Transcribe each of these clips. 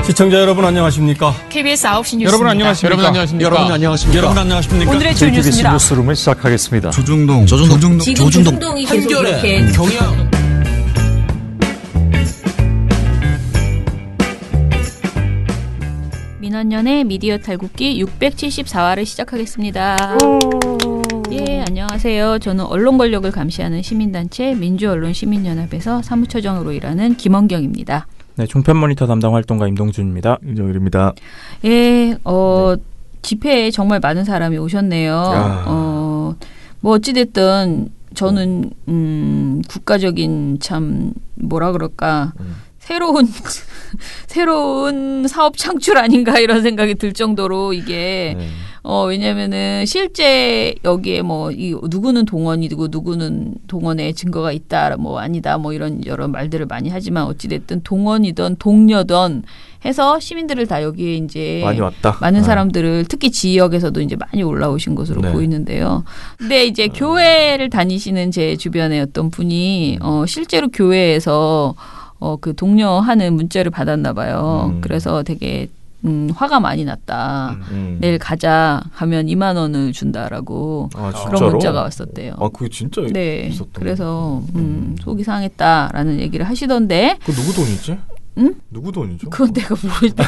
시청자 여러분 안녕하십니까? KBS 9시 뉴스. 여러분 안녕하십니까? 여러분 안녕하십니까? 여러분 안녕하십니까? 여러분 안녕하십니까? 오늘의 주요 뉴스입니다. 뉴스룸을 시작하겠습니다. 조중동 조중동이 계속 이렇게 경향. 민원연의 미디어 탈국기 674화를 시작하겠습니다. 예, 안녕하세요. 저는 언론 권력을 감시하는 시민단체 민주언론시민연합에서 사무처장으로 일하는 김원경입니다. 네, 종편 모니터 담당 활동가 임동준입니다. 임정일입니다. 예, 집회에 정말 많은 사람이 오셨네요. 뭐 어찌됐든 저는 국가적인 참 뭐라 그럴까 새로운 사업 창출 아닌가 이런 생각이 들 정도로 이게 왜냐면은 실제 여기에 뭐 누구는 동원이고 누구는 동원에 증거가 있다 뭐 아니다 뭐 이런 여러 말들을 많이 하지만 어찌됐든 동원이든 동료든 해서 시민들을 다 여기에 이제 많이 왔다. 많은 사람들을 특히 지역에서도 이제 많이 올라오신 것으로 보이는데요. 근데 이제 교회를 다니시는 제 주변에 어떤 분이 실제로 교회에서 그 독려하는 문자를 받았나 봐요. 그래서 되게 화가 많이 났다. 내일 가자 하면 2만 원을 준다라고 그런 문자가 왔었대요. 아, 그게 진짜 네. 있었던 그래서 속이 상했다라는 얘기를 하시던데. 그 누구 돈이지? 응? 누구 돈이죠? 그건 내가 모르겠다.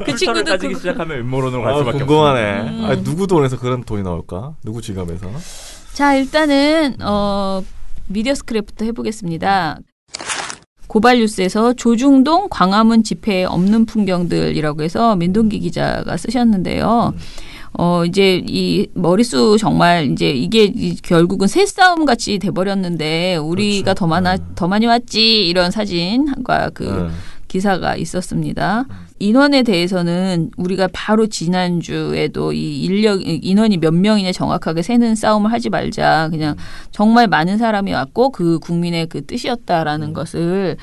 그 친구들 따지기 시작하면 음모론으로 갈 수밖에 없어. 궁금하네. 누구 돈에서 그런 돈이 나올까? 누구 지갑에서? 자, 일단은 미디어 스크랩부터 해보겠습니다. 고발뉴스에서 조중동 광화문 집회에 없는 풍경들이라고 해서 민동기 기자가 쓰셨는데요. 이제 이 머릿수 정말 이제 이게 결국은 새싸움 같이 돼버렸는데 우리가 그렇죠. 더 많이 왔지 이런 사진과 기사가 있었습니다. 인원에 대해서는 우리가 바로 지난주에도 이 인원이 몇 명이냐 정확하게 세는 싸움을 하지 말자. 그냥 정말 많은 사람이 왔고 그 국민의 그 뜻이었다라는 것을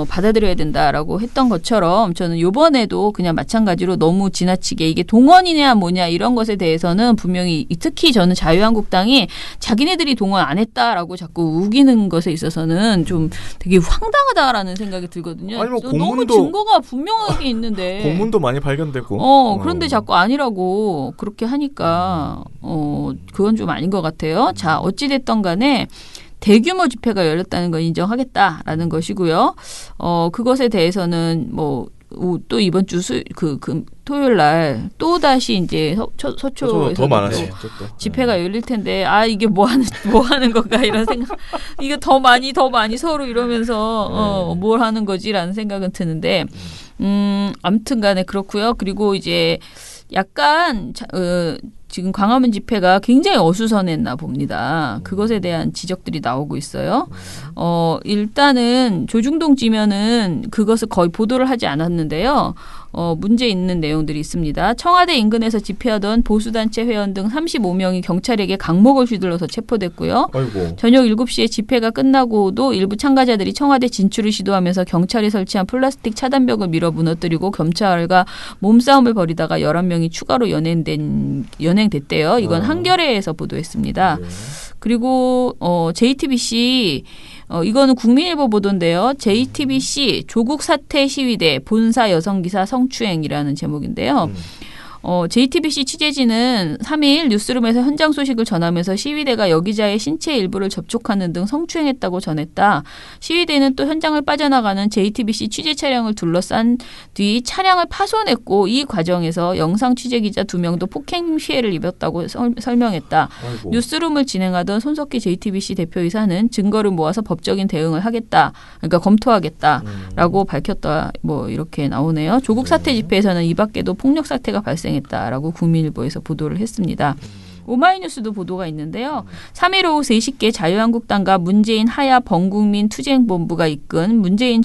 받아들여야 된다라고 했던 것처럼 저는 이번에도 그냥 마찬가지로 너무 지나치게 이게 동원이냐 뭐냐 이런 것에 대해서는 분명히 특히 저는 자유한국당이 자기네들이 동원 안 했다라고 자꾸 우기는 것에 있어서는 좀 되게 황당하다라는 생각이 들거든요. 아니, 뭐 너무 증거가 분명하게 있는데. 공문도 많이 발견되고. 그런데 자꾸 아니라고 그렇게 하니까 그건 좀 아닌 것 같아요. 자, 어찌됐든 간에 대규모 집회가 열렸다는 건 인정하겠다라는 것이고요. 그것에 대해서는 뭐 또 이번 주 토요일 날 또 다시 이제 서초에서 더 많아지 집회가 열릴 텐데 이게 뭐 하는 건가 이런 생각. 이거 더 많이 서로 이러면서 뭘 하는 거지라는 생각은 드는데 아무튼간에 그렇고요. 그리고 이제 약간 지금 광화문 집회가 굉장히 어수선했나 봅니다. 그것에 대한 지적들이 나오고 있어요. 일단은 조중동지면은 그것을 거의 보도를 하지 않았는데요. 문제 있는 내용들이 있습니다. 청와대 인근에서 집회하던 보수단체 회원 등 35명이 경찰에게 강목을 휘둘러서 체포됐고요. 아이고. 저녁 7시에 집회가 끝나고도 일부 참가자들이 청와대 진출을 시도하면서 경찰이 설치한 플라스틱 차단벽을 밀어 무너뜨리고 경찰과 몸싸움을 벌이다가 11명이 추가로 연행됐대요. 이건 한겨레에서 보도했습니다. 그리고 JTBC 이거는 국민일보 보도인데요. JTBC 조국 사퇴 시위대 본사 여성기사 성추행이라는 제목인데요. JTBC 취재진은 3일 뉴스룸에서 현장 소식을 전하면서 시위대가 여기자의 신체 일부를 접촉하는 등 성추행했다고 전했다. 시위대는 또 현장을 빠져나가는 JTBC 취재 차량을 둘러싼 뒤 차량을 파손했고 이 과정에서 영상 취재기자 2명도 폭행 피해를 입었다고 설명했다. 아이고. 뉴스룸을 진행하던 손석희 JTBC 대표이사는 증거를 모아서 법적인 대응을 하겠다. 그러니까 검토하겠다라고 밝혔다. 뭐 이렇게 나오네요. 조국 사퇴 집회에서는 이 밖에도 폭력 사태가 발생했다라고 국민일보에서 보도를 했습니다. 오마이뉴스도 보도가 있는데요. 3일 오후 3시께 자유한국당과 문재인 하야 범국민 투쟁본부가 이끈 문재인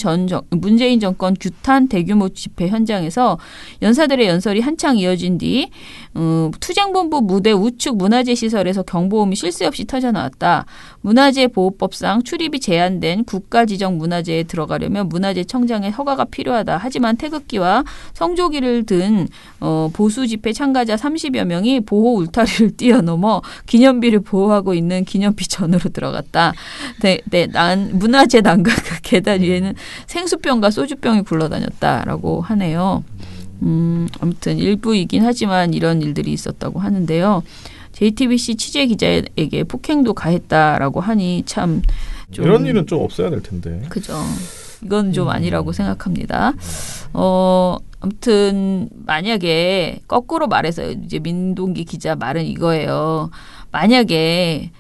정권 규탄 대규모 집회 현장에서 연사들의 연설이 한창 이어진 뒤 투쟁본부 무대 우측 문화재 시설에서 경보음이 쉴 새 없이 터져나왔다. 문화재보호법상 출입이 제한된 국가지정 문화재에 들어가려면 문화재청장의 허가가 필요하다. 하지만 태극기와 성조기를 든 보수 집회 참가자 30여 명이 보호 울타리를 뛰어넘어 기념비를 보호하고 있는 기념비 전으로 들어갔다. 문화재 난간 그 계단 위에는 생수병과 소주병이 굴러다녔다라고 하네요. 아무튼 일부이긴 하지만 이런 일들이 있었다고 하는데요. JTBC 취재 기자에게 폭행도 가했다라고 하니 참 좀 이런 일은 좀 없어야 될 텐데. 그죠. 이건 좀 아니라고 생각합니다. 아무튼 만약에 거꾸로 말해서 이제 민동기 기자 말은 이거예요. 만약에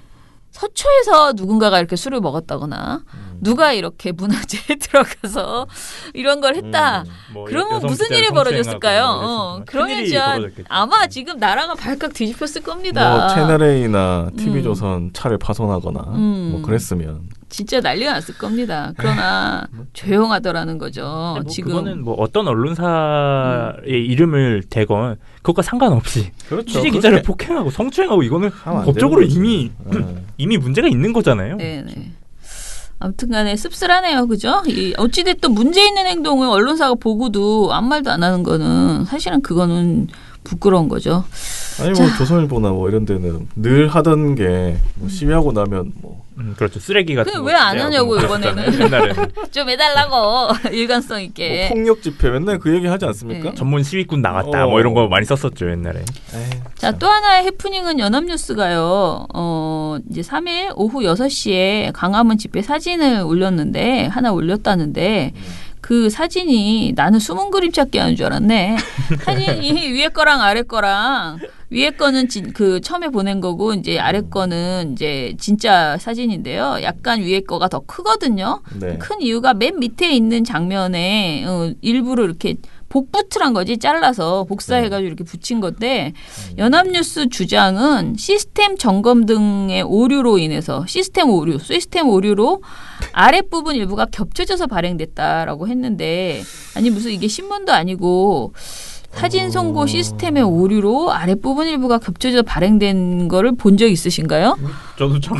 서초에서 누군가가 이렇게 술을 먹었다거나 누가 이렇게 문화재에 들어가서 이런 걸 했다. 그러면 무슨 일이 벌어졌을까요? 그러면 아마 지금 나라가 발칵 뒤집혔을 겁니다. 뭐 채널A나 TV조선 차를 파손하거나 뭐 그랬으면 진짜 난리가 났을 겁니다. 그러나 조용하더라는 거죠. 지금 그거는 뭐 어떤 언론사의 이름을 대건 그것과 상관없이 그렇죠. 취재 기자를 폭행하고 성추행하고 이거는 법적으로 이미 문제가 있는 거잖아요. 네네. 아무튼간에 씁쓸하네요, 그죠? 어찌됐든 문제 있는 행동을 언론사가 보고도 아무 말도 안 하는 거는 사실은 그거는 부끄러운 거죠. 아니 뭐 조선일보나 뭐 이런 데는 늘 하던 게 뭐 시위하고 나면 뭐 그렇죠. 쓰레기 같은 거. 왜 안 하냐고 이번에는. 옛날에는 좀 해달라고 일관성 있게. 뭐 폭력 집회 맨날 그 얘기 하지 않습니까? 네. 전문 시위꾼 나갔다 뭐 이런 거 많이 썼었죠 옛날에. 자, 또 하나의 해프닝은 연합뉴스가요. 이제 3일 오후 6시에 광화문 집회 사진을 올렸는데 하나 올렸다는데 그 사진이 나는 숨은 그림 찾기 하는 줄 알았네. 사진이 위에 거랑 아래 거랑 위에 거는 그 처음에 보낸 거고 이제 아래 거는 이제 진짜 사진인데요. 약간 위에 거가 더 크거든요. 네. 큰 이유가 맨 밑에 있는 장면에 일부러 이렇게 복붙을 거지 잘라서 복사해가지고 이렇게 붙인 건데 연합뉴스 주장은 시스템 점검 등의 오류로 인해서 시스템 오류로 아랫부분 일부가 겹쳐져서 발행됐다라고 했는데 아니 무슨 이게 신문도 아니고 사진 송고 시스템의 오류로 아랫부분 일부가 겹쳐져 발행된 거를 본 적 있으신가요? 저도 참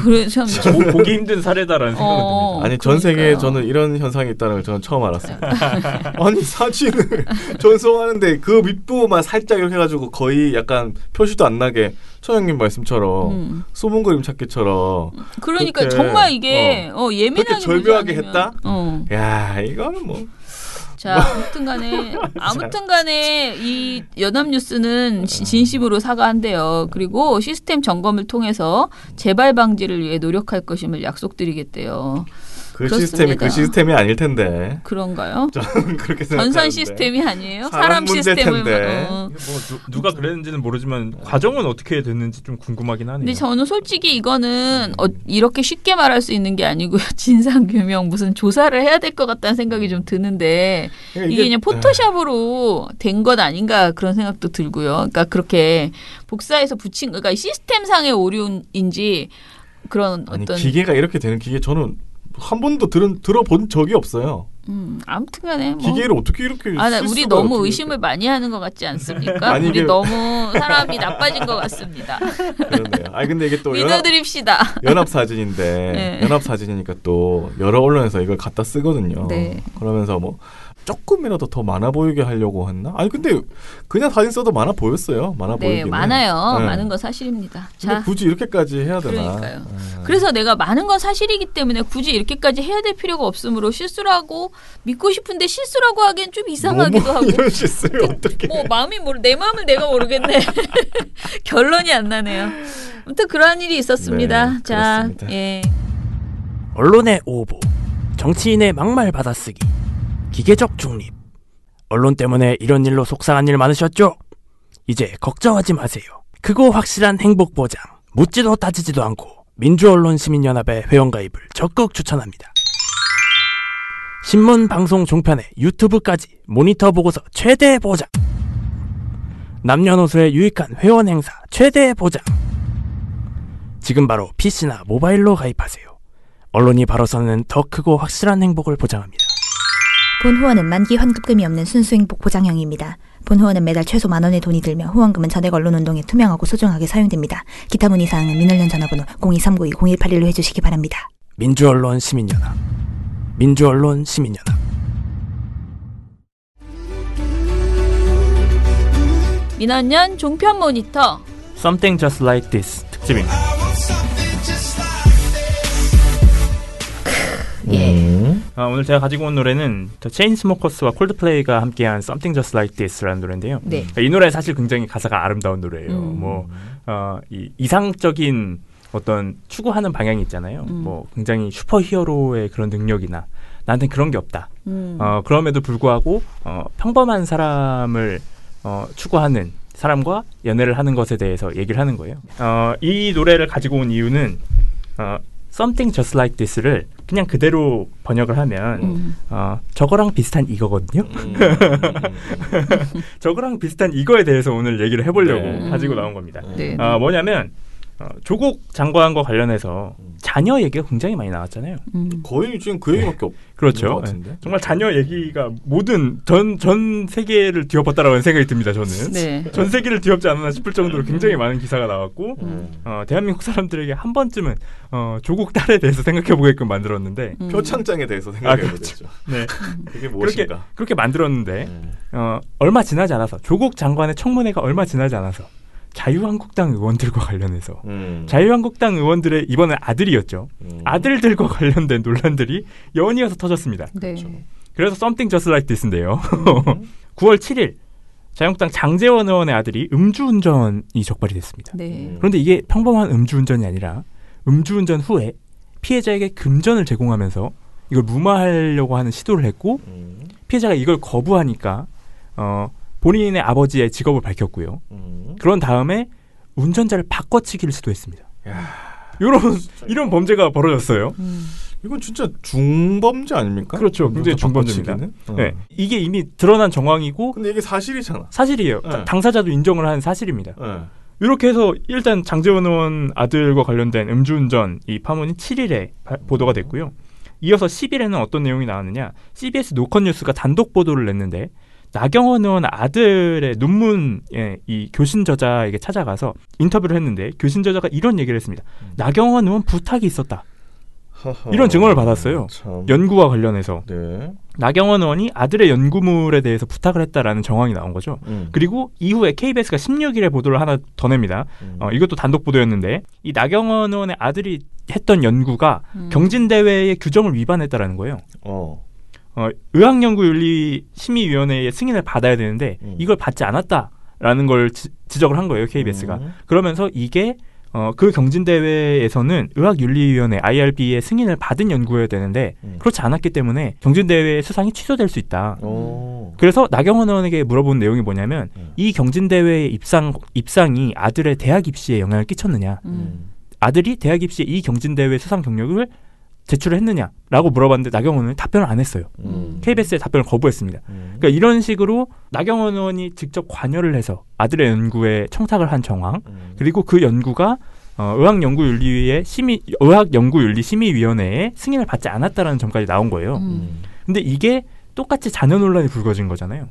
보기 힘든 사례다라는 생각이 듭니다. 아니 전 세계에 저는 이런 현상이 있다는 걸 저는 처음 알았습니다. 아니 사진을 전송하는데 그 밑부분만 살짝 이렇게 해가지고 거의 약간 표시도 안 나게 처형님 말씀처럼 소문 그림 찾기처럼 그러니까 그렇게, 정말 이게 예민하게 그렇게 절묘하게 보지 했다? 않으면, 야 이거는 뭐 자, 아무튼간에 이 연합뉴스는 진심으로 사과한대요. 그리고 시스템 점검을 통해서 재발 방지를 위해 노력할 것임을 약속드리겠대요. 그 시스템이 그 시스템이 아닐 텐데. 그런가요? 저는 그렇게 생각하는데. 전산 시스템이 아니에요? 사람 시스템을. 텐데. 누가 그랬는지는 모르지만 과정은 어떻게 됐는지 좀 궁금하긴 하네요. 근데 저는 솔직히 이거는 이렇게 쉽게 말할 수 있는 게 아니고요. 진상규명 무슨 조사를 해야 될 것 같다는 생각이 좀 드는데 그러니까 이게 그냥 포토샵으로 된 것 아닌가 그런 생각도 들고요. 그러니까 그렇게 복사해서 붙인 그러니까 시스템상의 오류인지 그런 아니, 어떤 기계가 이렇게 되는 기계 저는 한 번도 들어본 적이 없어요. 아무튼간에 뭐. 기계를 어떻게 이렇게 우리 너무 의심을 많이 하는 것 같지 않습니까? 아니, 우리 이게... 너무 사람이 나빠진 것 같습니다. 그러네요. 아니 근데 이게 또 믿어드립시다. 연합 사진인데 네. 연합 사진이니까 또 여러 언론에서 이걸 갖다 쓰거든요. 네. 그러면서 뭐 조금이라도 더 많아 보이게 하려고 했나? 아니 근데 그냥 사진 써도 많아 보였어요. 많아 네, 보이기는. 많아요. 네. 많은 건 사실입니다. 근데 자, 굳이 이렇게까지 해야 되나? 그러니까요. 그래서 내가 많은 건 사실이기 때문에 굳이 이렇게까지 해야 될 필요가 없으므로 실수라고 믿고 싶은데 실수라고 하기엔 좀 이상하기도 하고. 이런 실수를 어떻게? 뭐 내 마음을 내가 모르겠네. 결론이 안 나네요. 아무튼 그러한 일이 있었습니다. 네, 자, 그렇습니다. 예. 언론의 오보, 정치인의 막말 받아쓰기, 기계적 중립. 언론 때문에 이런 일로 속상한 일 많으셨죠? 이제 걱정하지 마세요. 크고 확실한 행복 보장, 묻지도 따지지도 않고 민주언론시민연합의 회원가입을 적극 추천합니다. 신문, 방송, 종편에 유튜브까지 모니터 보고서 최대 보장. 남녀노소의 유익한 회원 행사 최대 보장. 지금 바로 PC나 모바일로 가입하세요. 언론이 바로서는 더 크고 확실한 행복을 보장합니다. 본 후원은 만기 환급금이 없는 순수 행복 보장형입니다. 본 후원은 매달 최소 10,000원의 돈이 들며 후원금은 전액 언론운동에 투명하고 소중하게 사용됩니다. 기타 문의 사항은 민언련 전화번호 02-392-0181로 해주시기 바랍니다. 민주언론 시민연합. 민주언론 시민연합. 민원연 종편 모니터 Something Just Like This 특집입니다. 오늘 제가 가지고 온 노래는 더 체인스모커스와 콜드플레이가 함께한 Something Just Like This라는 노래인데요. 네. 이 노래 사실 굉장히 가사가 아름다운 노래예요. 이 이상적인 어떤 추구하는 방향이 있잖아요. 뭐 굉장히 슈퍼히어로의 그런 능력이나 나한테 그런 게 없다. 그럼에도 불구하고 평범한 사람을 추구하는 사람과 연애를 하는 것에 대해서 얘기를 하는 거예요. 이 노래를 가지고 온 이유는 Something Just Like This를 그냥 그대로 번역을 하면 저거랑 비슷한 이거거든요. 저거랑 비슷한 이거에 대해서 오늘 얘기를 해보려고 가지고 나온 겁니다. 뭐냐면 조국 장관과 관련해서 자녀 얘기가 굉장히 많이 나왔잖아요. 거의 지금 그 얘기밖에 없는 그렇죠. 것 같은데. 정말 자녀 얘기가 모든 전 세계를 뒤엎었다라는 생각이 듭니다. 저는 네. 전 세계를 뒤엎지 않았나 싶을 정도로 굉장히 많은 기사가 나왔고 대한민국 사람들에게 한 번쯤은 조국 딸에 대해서 생각해보게끔 만들었는데 표창장에 대해서 생각해보겠죠. 네, 그게 무엇인가. 그렇게 만들었는데 얼마 지나지 않아서 조국 장관의 청문회가 얼마 지나지 않아서 자유한국당 의원들과 관련해서 자유한국당 의원들의 이번엔 아들이었죠. 아들들과 관련된 논란들이 연이어서 터졌습니다. 네. 그래서 Something Just Like This인데요. 9월 7일 자유한국당 장제원 의원의 아들이 음주운전이 적발이 됐습니다. 네. 그런데 이게 평범한 음주운전이 아니라 음주운전 후에 피해자에게 금전을 제공하면서 이걸 무마하려고 하는 시도를 했고 피해자가 이걸 거부하니까 본인의 아버지의 직업을 밝혔고요. 그런 다음에 운전자를 바꿔치기를 시도했습니다. 이런 범죄가 벌어졌어요. 이건 진짜 중범죄 아닙니까? 그렇죠. 굉장히 중범죄입니다. 네. 이게 이미 드러난 정황이고 근데 이게 사실이잖아. 사실이에요. 네. 당사자도 인정을 한 사실입니다. 네. 이렇게 해서 일단 장제원 의원 아들과 관련된 음주운전 이 파문이 7일에 보도가 됐고요. 이어서 10일에는 어떤 내용이 나왔느냐. CBS 노컷뉴스가 단독 보도를 냈는데 나경원 의원 아들의 논문에 이 교신 저자에게 찾아가서 인터뷰를 했는데 교신 저자가 이런 얘기를 했습니다. 나경원 의원 부탁이 있었다. 이런 증언을 받았어요. 참. 연구와 관련해서. 네. 나경원 의원이 아들의 연구물에 대해서 부탁을 했다라는 정황이 나온 거죠. 그리고 이후에 KBS가 16일에 보도를 하나 더 냅니다. 이것도 단독 보도였는데 이 나경원 의원의 아들이 했던 연구가 경진대회의 규정을 위반했다라는 거예요. 의학연구윤리심의위원회의 승인을 받아야 되는데 이걸 받지 않았다라는 걸 지적을 한 거예요. KBS가. 그러면서 이게 그 경진대회에서는 의학윤리위원회 IRB의 승인을 받은 연구여야 되는데 그렇지 않았기 때문에 경진대회 수상이 취소될 수 있다. 그래서 나경원 의원에게 물어본 내용이 뭐냐면 이 경진대회의 입상이 아들의 대학 입시에 영향을 끼쳤느냐. 아들이 대학 입시에 이 경진대회 수상 경력을 제출했느냐라고 물어봤는데 나경원 의원이 답변을 안 했어요. KBS의 답변을 거부했습니다. 그러니까 이런 식으로 나경원 의원이 직접 관여를 해서 아들의 연구에 청탁을 한 정황 그리고 그 연구가 의학연구윤리심의위원회의 승인을 받지 않았다라는 점까지 나온 거예요. 근데 이게 똑같이 자녀 논란이 불거진 거잖아요.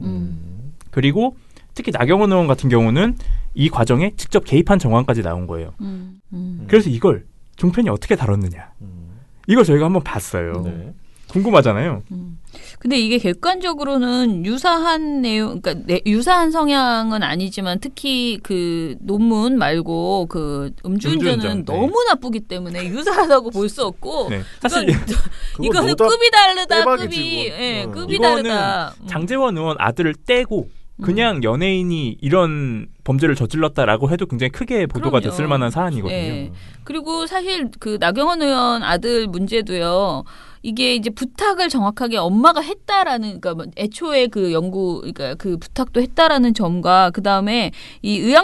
그리고 특히 나경원 의원 같은 경우는 이 과정에 직접 개입한 정황까지 나온 거예요. 그래서 이걸 종편이 어떻게 다뤘느냐. 이걸 저희가 한번 봤어요. 네. 궁금하잖아요. 근데 이게 객관적으로는 유사한 내용, 그러니까 유사한 성향은 아니지만 특히 그 논문 말고 그 음주운전은 너무 나쁘기 때문에 유사하다고 볼 수 없고. 네. 사실 이거는 급이 다르다. 대박이지, 급이 이거는 다르다. 장제원 의원 아들을 떼고 그냥 연예인이 이런 범죄를 저질렀다라고 해도 굉장히 크게 보도가 그럼요. 됐을 만한 사안이거든요. 네. 그리고 사실 그 나경원 의원 아들 문제도요. 이게 이제 부탁을 정확하게 엄마가 했다라는, 그러니까 애초에 그 그러니까 그 부탁도 했다라는 점과 그 다음에 이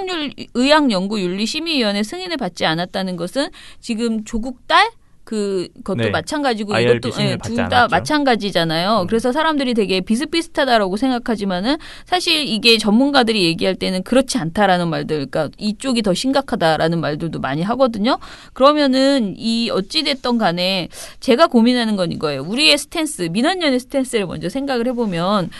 의학연구윤리심의위원회 승인을 받지 않았다는 것은 지금 조국 딸 그것도 네. 마찬가지고 IRB 이것도 승인을 받지 둘 다 않았죠. 마찬가지잖아요. 그래서 사람들이 되게 비슷비슷하다라고 생각하지만은 사실 이게 전문가들이 얘기할 때는 그렇지 않다라는 말들, 그러니까 이쪽이 더 심각하다라는 말들도 많이 하거든요. 그러면은 이 어찌 됐던 간에 제가 고민하는 건 이거예요. 우리의 스탠스, 민원연의 스탠스를 먼저 생각을 해보면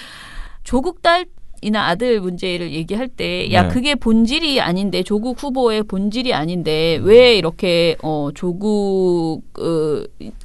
조국 딸 딸이나 아들 문제를 얘기할 때 야 그게 본질이 아닌데 조국 후보의 본질이 아닌데 왜 이렇게 조국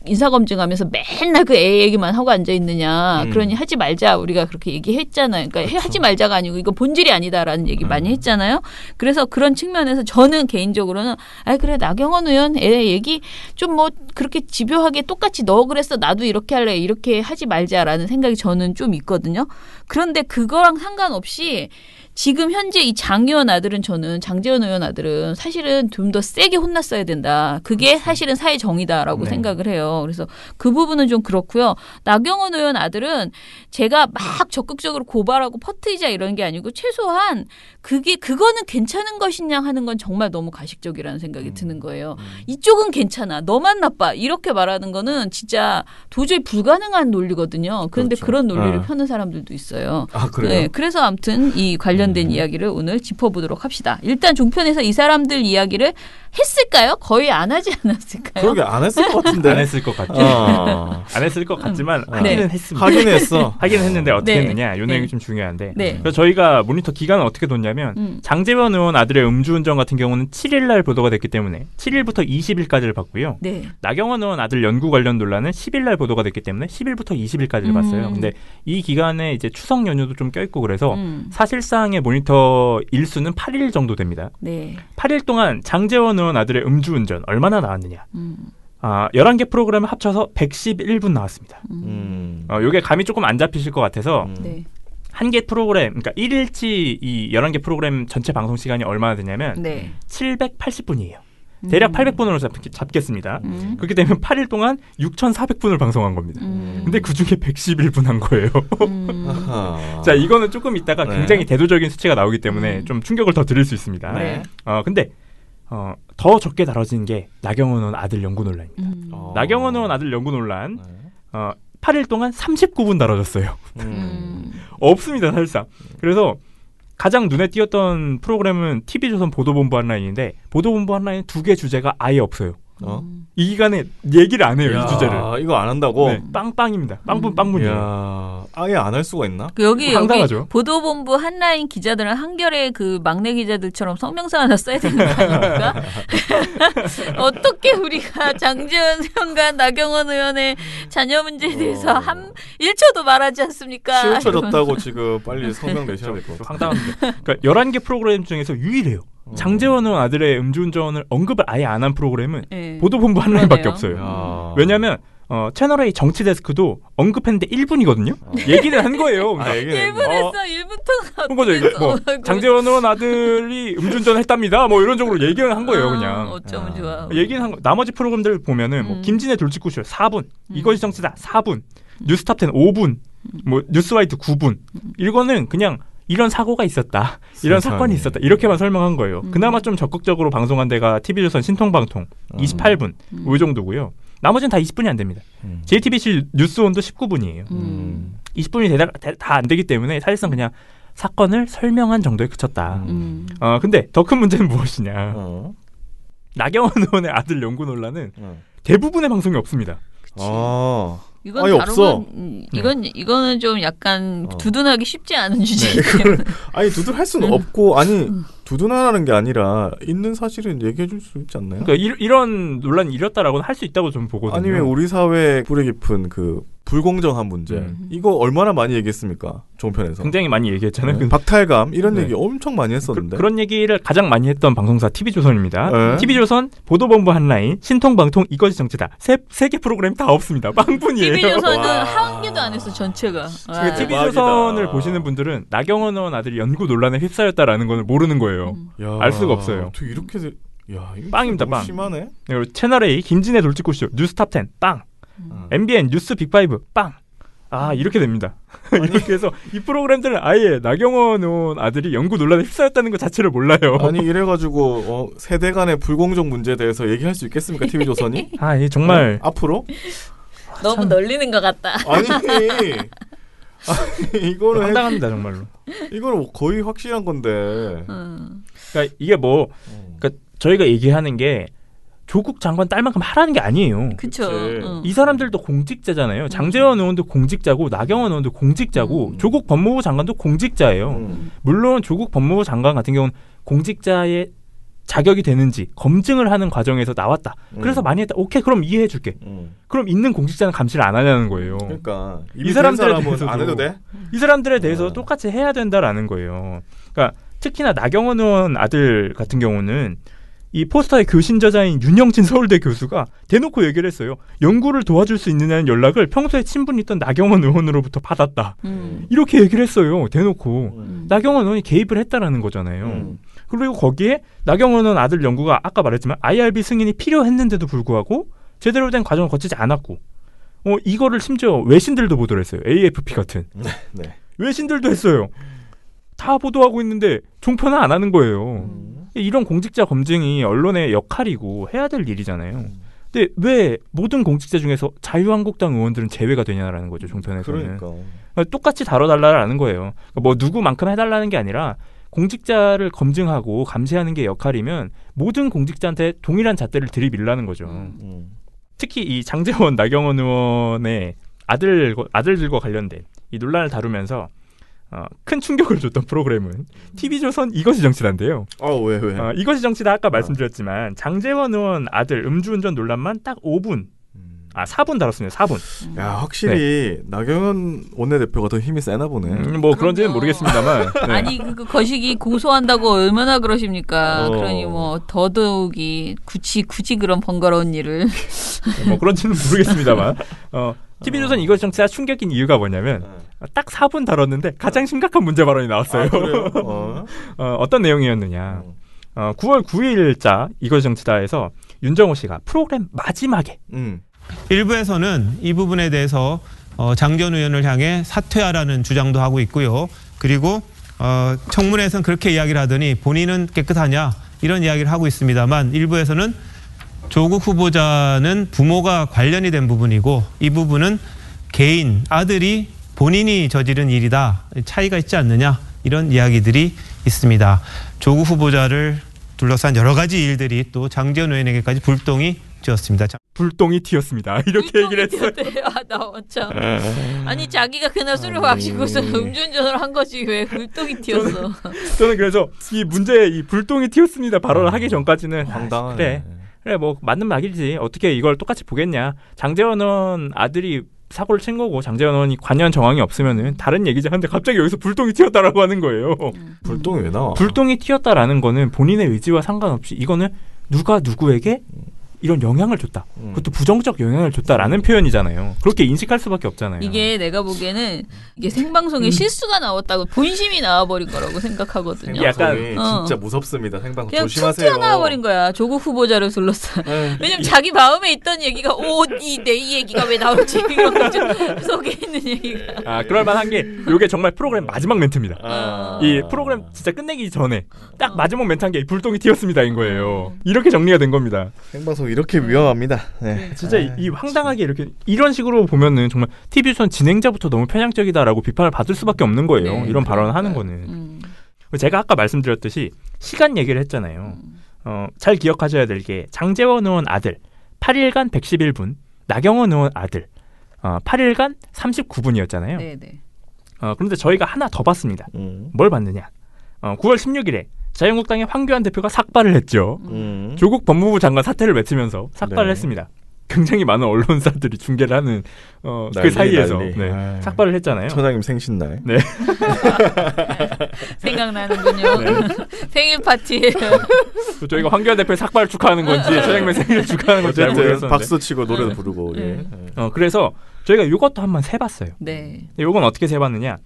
인사검증하면서 맨날 그 애 얘기만 하고 앉아 있느냐. 그러니 하지 말자 우리가 그렇게 얘기했잖아요. 그러니까 그렇죠. 하지 말자가 아니고 이거 본질이 아니다라는 얘기 많이 했잖아요. 그래서 그런 측면에서 저는 개인적으로는 그래 나경원 의원 애 얘기 좀 뭐 그렇게 집요하게 똑같이 너 그랬어 나도 이렇게 할래 이렇게 하지 말자라는 생각이 저는 좀 있거든요. 그런데 그거랑 상관없이 지금 현재 이 장 의원 아들은 저는 장제원 의원 아들은 사실은 좀 더 세게 혼났어야 된다. 그게 그렇지. 사실은 사회 정의다라고 생각을 해요. 그래서 그 부분은 좀 그렇고요. 나경원 의원 아들은 제가 막 적극적으로 고발하고 퍼뜨리자 이런 게 아니고 최소한 그거는 괜찮은 것이냐 하는 건 정말 너무 가식적이라는 생각이 드는 거예요. 이쪽은 괜찮아. 너만 나빠. 이렇게 말하는 거는 진짜 도저히 불가능한 논리거든요. 그런데 그렇죠. 그런 논리를 펴는 사람들도 있어요. 아, 그래요? 네, 그래서 아무튼 이 관련된 이야기를 오늘 짚어보도록 합시다. 일단 종편에서 이 사람들 이야기를 했을까요? 거의 안 하지 않았을까요? 그러게 안 했을 것 같은데. 안 했을 것 같죠. 안 했을 것 같지만 하기는 했습니다. 하긴 했어. 하기는 했는데 어떻게 네. 했느냐. 요 내용이 좀 중요한데. 네. 그래서 저희가 모니터 기간을 어떻게 뒀냐면 장제원 의원 아들의 음주운전 같은 경우는 7일 날 보도가 됐기 때문에 7일부터 20일까지를 봤고요. 네. 나경원 의원 아들 연구 관련 논란은 10일 날 보도가 됐기 때문에 10일부터 20일까지를 봤어요. 근데 이 기간에 이제 추석 연휴도 좀 껴있고 그래서 사실상의 모니터 일수는 8일 정도 됩니다. 네. 8일 동안 장제원 의원 아들의 음주운전 얼마나 나왔느냐. 11개 프로그램을 합쳐서 111분 나왔습니다. 요게 감이 조금 안 잡히실 것 같아서 네. 한 개 프로그램, 그러니까 1일치 이 11개 프로그램 전체 방송 시간이 얼마나 되냐면 네. 780분이에요. 대략 800분으로 잡겠습니다. 그렇게 되면 8일 동안 6,400분을 방송한 겁니다. 근데 그중에 111분 한 거예요. 자, 이거는 조금 있다가 굉장히 대도적인 수치가 나오기 때문에 좀 충격을 더 드릴 수 있습니다. 네. 근데 더 적게 다뤄진 게 나경원 의원 아들 연구 논란입니다. 나경원 의원 아들 연구 논란 8일 동안 39분 다뤄졌어요. 없습니다, 사실상. 그래서 가장 눈에 띄었던 프로그램은 TV조선 보도본부 한라인인데 보도본부 한라인 2개 주제가 아예 없어요. 이 기간에 얘기를 안 해요. 이 주제를. 이거 안 한다고? 네, 빵빵입니다. 빵분이에요. 야, 아예 안 할 수가 있나? 여기 황당하죠. 보도본부 한라인 기자들은 한결의 그 막내 기자들처럼 성명서 하나 써야 되는 거 아닙니까? 어떻게 우리가 장제원 의원과 나경원 의원의 자녀 문제에 대해서 한 1초도 말하지 않습니까? 치우쳐졌다고 지금 빨리 성명 내셔야 될 것 같아요. 황당합니다. 그러니까 11개 프로그램 중에서 유일해요. 장제원 의원 아들의 음주운전을 언급을 아예 안 한 프로그램은 보도본부 한라인밖에 없어요. 왜냐하면 채널A 정치데스크도 언급했는데 1분이거든요. 얘기는 한 거예요. 1분 했어. 1분 한 거죠. 이거 장제원 의원 아들이 음주운전을 했답니다. 뭐 이런 식으로 얘기는 한 거예요. 그냥. 어쩌면 좋아. 얘기는 한 거. 나머지 프로그램들 보면은 뭐 김진애 돌직구쇼 4분, 이것이 정치다 4분, 뉴스탑10 5분, 뭐 뉴스와이드 9분. 이거는 그냥 이런 사고가 있었다. 이런 사건이 있었다. 이렇게만 설명한 거예요. 그나마 좀 적극적으로 방송한 데가 TV조선 신통방통 28분 이 정도고요. 나머지는 다 20분이 안 됩니다. JTBC 뉴스온도 19분이에요. 20분이 다 안 되기 때문에 사실상 그냥 사건을 설명한 정도에 그쳤다. 근데 더 큰 문제는 무엇이냐. 나경원 의원의 아들 연구 논란은 대부분의 방송이 없습니다. 이건 아예 없어. 이거는 좀 약간 두둔하기 쉽지 않은 주제이기 때문에. 아니 두둔할 수는 없고 아니 두둔하라는 게 아니라 있는 사실은 얘기해 줄 수 있지 않나요? 그러니까 이런 논란이 이렇다라고는 할 수 있다고 저는 보거든요. 아니면 우리 사회 뿌리 깊은 그 불공정한 문제 이거 얼마나 많이 얘기했습니까? 종편에서 굉장히 많이 얘기했잖아요. 네. 박탈감 이런 얘기 엄청 많이 했었는데 그런 얘기를 가장 많이 했던 방송사 TV조선입니다. TV조선, 보도본부 한라인, 신통방통, 이것이 정치다. 세 개 프로그램 다 없습니다. 빵분이에요. TV조선은 한 개도 안 했어 전체가. TV조선을 보시는 분들은 나경원 의원 아들이 연구 논란에 휩싸였다라는 걸 모르는 거예요. 알 수가 없어요. 어떻게 이렇게 이거 빵입니다. 너무 빵. 심하네. 그리고 채널A 김진애 돌직구쇼 뉴스탑10 빵. MBN 뉴스 빅5 빵. 이렇게 됩니다. 이렇게 해서 이 프로그램들은 아예 나경원 의원 아들이 연구 논란에 휩싸였다는 것 자체를 몰라요. 아니 이래가지고 세대 간의 불공정 문제에 대해서 얘기할 수 있겠습니까? TV조선이? 이 정말 앞으로? 너무 널리는 것 같다. 아니 이거는 황당합니다 정말로. 이거는 거의 확실한 건데. 그러니까 이게 그러니까 저희가 얘기하는 게 조국 장관 딸만큼 하라는 게 아니에요. 그쵸. 이 사람들도 공직자잖아요. 장제원 의원도 공직자고 나경원 의원도 공직자고 조국 법무부 장관도 공직자예요. 물론 조국 법무부 장관 같은 경우는 공직자의 자격이 되는지 검증을 하는 과정에서 나왔다. 그래서 많이 했다. 오케이, 그럼 이해해 줄게. 그럼 있는 공직자는 감시를 안 하냐는 거예요. 그러니까 이 사람들에 대해서도 안 해도 돼? 이 사람들에 대해서 똑같이 해야 된다라는 거예요. 그러니까 특히나 나경원 의원 아들 같은 경우는 이 포스터의 교신 저자인 윤영진 서울대 교수가 대놓고 얘기를 했어요. 연구를 도와줄 수 있느냐는 연락을 평소에 친분이 있던 나경원 의원으로부터 받았다. 이렇게 얘기를 했어요. 대놓고. 나경원 의원이 개입을 했다라는 거잖아요. 그리고 거기에 나경원 의원 아들 연구가 아까 말했지만 IRB 승인이 필요했는데도 불구하고 제대로 된 과정을 거치지 않았고 이거를 심지어 외신들도 보도를 했어요. AFP 같은. 네. 외신들도 했어요. 다 보도하고 있는데 종편은 안 하는 거예요. 이런 공직자 검증이 언론의 역할이고 해야 될 일이잖아요. 근데 왜 모든 공직자 중에서 자유한국당 의원들은 제외가 되냐라는 거죠. 종편에서는. 그러니까. 똑같이 다뤄달라는 거예요. 뭐 누구만큼 해달라는 게 아니라 공직자를 검증하고 감시하는 게 역할이면 모든 공직자한테 동일한 잣대를 들이밀라는 거죠. 특히 이 장제원, 나경원 의원의 아들들과 관련된 이 논란을 다루면서 큰 충격을 줬던 프로그램은 TV조선 이것이 정치다인데요. 왜? 이것이 정치다 아까 말씀드렸지만 장제원 의원 아들 음주운전 논란만 딱 5분. 4분 다뤘습니다. 4분. 야, 확실히 나경원 원내대표가 더 힘이 세나 보네. 뭐 그런지는 모르겠습니다만. 네. 아니 그 거시기 고소한다고 얼마나 그러십니까? 그러니 뭐 더더욱이 굳이 그런 번거로운 일을. 뭐 그런지는 모르겠습니다만. TV조선 이것이 정치가 충격인 이유가 뭐냐면 딱 4분 다뤘는데 가장 심각한 문제 발언이 나왔어요. 그래요? 어떤 내용이었느냐. 9월 9일자 이것이 정치다에서 윤정호 씨가 프로그램 마지막에 일부에서는 이 부분에 대해서 장 전 의원을 향해 사퇴하라는 주장도 하고 있고요. 그리고 청문회에서는 그렇게 이야기를 하더니 본인은 깨끗하냐 이런 이야기를 하고 있습니다만 일부에서는 조국 후보자는 부모가 관련이 된 부분이고 이 부분은 개인 아들이 본인이 저지른 일이다. 차이가 있지 않느냐 이런 이야기들이 있습니다. 조국 후보자를 둘러싼 여러 가지 일들이 또 장제원 의원에게까지 불똥이 튀었습니다. 불똥이 튀었습니다. 이렇게 얘기를 했어요. 나 참. 아니 자기가 그날 술을 마시고서 음주운전을 한 거지 왜 불똥이 튀었어. 저는 그래서 이 불똥이 튀었습니다 발언을 하기 전까지는 황당하네. 그래 뭐 맞는 말이지. 어떻게 이걸 똑같이 보겠냐. 장제원 의원 아들이 사고를 친 거고 장제원 의원이 관여한 정황이 없으면은 다른 얘기지 하는데 갑자기 여기서 불똥이 튀었다라고 하는 거예요. 불똥이 왜 나와? 불똥이 튀었다라는 거는 본인의 의지와 상관없이 이거는 누가 누구에게 이런 영향을 줬다. 그것도 부정적 영향을 줬다라는 표현이잖아요. 그렇게 인식할 수밖에 없잖아요. 이게 내가 보기에는 이게 생방송에 실수가 나왔다고 본심이 나와버린 거라고 생각하거든요. 약간 진짜 무섭습니다. 생방송 그냥 조심하세요. 툭 튀어나와버린 거야. 조국 후보자를 둘러싸. 왜냐면 자기 마음에 있던 얘기가 이 얘기가 왜 나올지 이런 거죠. 속에 있는 얘기가. 그럴만한 게 이게 정말 프로그램 마지막 멘트입니다. 이 프로그램 진짜 끝내기 전에 딱 마지막 멘트한 게 불똥이 튀었습니다인 거예요. 이렇게 정리가 된 겁니다. 생방송 이렇게 위험합니다. 네. 진짜 이 황당하게 이런 식으로 보면은 정말 TV조선 진행자부터 너무 편향적이다라고 비판을 받을 수밖에 없는 거예요. 이런 발언을 하는 거는. 제가 아까 말씀드렸듯이 시간 얘기를 했잖아요. 잘 기억하셔야 될 게 장제원 의원 아들 8일간 111분, 나경원 의원 아들 8일간 39분이었잖아요. 네네. 그런데 저희가 하나 더 봤습니다. 뭘 봤느냐. 9월 16일에 자유한국당의 황교안 대표가 삭발을 했죠. 조국 법무부 장관 사퇴를 외치면서 삭발을 했습니다. 굉장히 많은 언론사들이 중계를 하는 그 사이에서 삭발을 했잖아요. 처장님 생신날. 네. 생각나는군요. 네. 생일 파티에. 저희가 황교안 대표의 삭발을 축하하는 건지 처장님의 생일을 축하하는 건지 잘 모르겠었는데. 박수 치고 노래도 부르고. 그래서 저희가 이것도 한번 세봤어요. 네. 이건 어떻게 세봤느냐.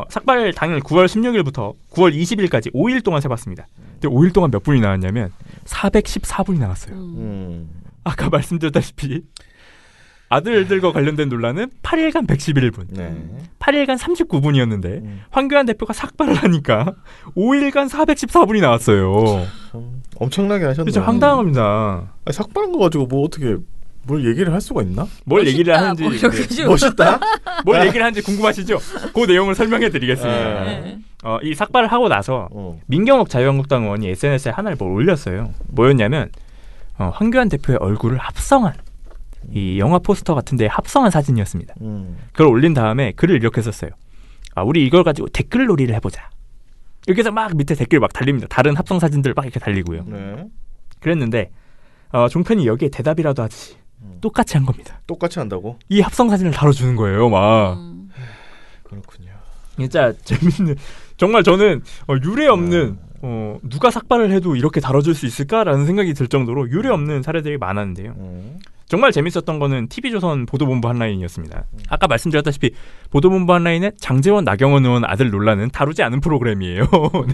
삭발 당일 9월 16일부터 9월 20일까지 5일 동안 세봤습니다. 근데 5일 동안 몇 분이 나왔냐면 414분이 나왔어요. 아까 말씀드렸다시피 아들들과 관련된 논란은 8일간 111분, 8일간 39분이었는데 황교안 대표가 삭발을 하니까 5일간 414분이 나왔어요. 엄청나게 하셨네요. 진짜 황당합니다. 삭발한 거 가지고 뭐 어떻게 뭘 얘기를 할 수가 있나? 뭘 얘기를 하는지 멋있다? 뭘 얘기를 하는지 궁금하시죠? 그 내용을 설명해 드리겠습니다. 이 삭발을 하고 나서 민경욱 자유한국당 의원이 SNS에 하나를 뭘 올렸어요. 뭐였냐면 황교안 대표의 얼굴을 합성한 이 영화 포스터 같은데 합성한 사진이었습니다. 그걸 올린 다음에 글을 이렇게 썼어요. 우리 이걸 가지고 댓글 놀이를 해보자. 이렇게 해서 막 밑에 댓글 막 달립니다. 다른 합성 사진들 막 이렇게 달리고요. 네. 그랬는데 종편이 여기에 대답이라도 하듯이 똑같이 한 겁니다. 똑같이 한다고? 이 합성 사진을 다뤄주는 거예요. 막 그렇군요. 진짜 재밌는. 정말 저는 유례 없는 누가 삭발을 해도 이렇게 다뤄줄 수 있을까라는 생각이 들 정도로 유례 없는 사례들이 많았는데요. 정말 재밌었던 거는 TV조선 보도본부 한라인이었습니다. 아까 말씀드렸다시피 보도본부 한라인은 장제원, 나경원 의원 아들 논란은 다루지 않은 프로그램이에요.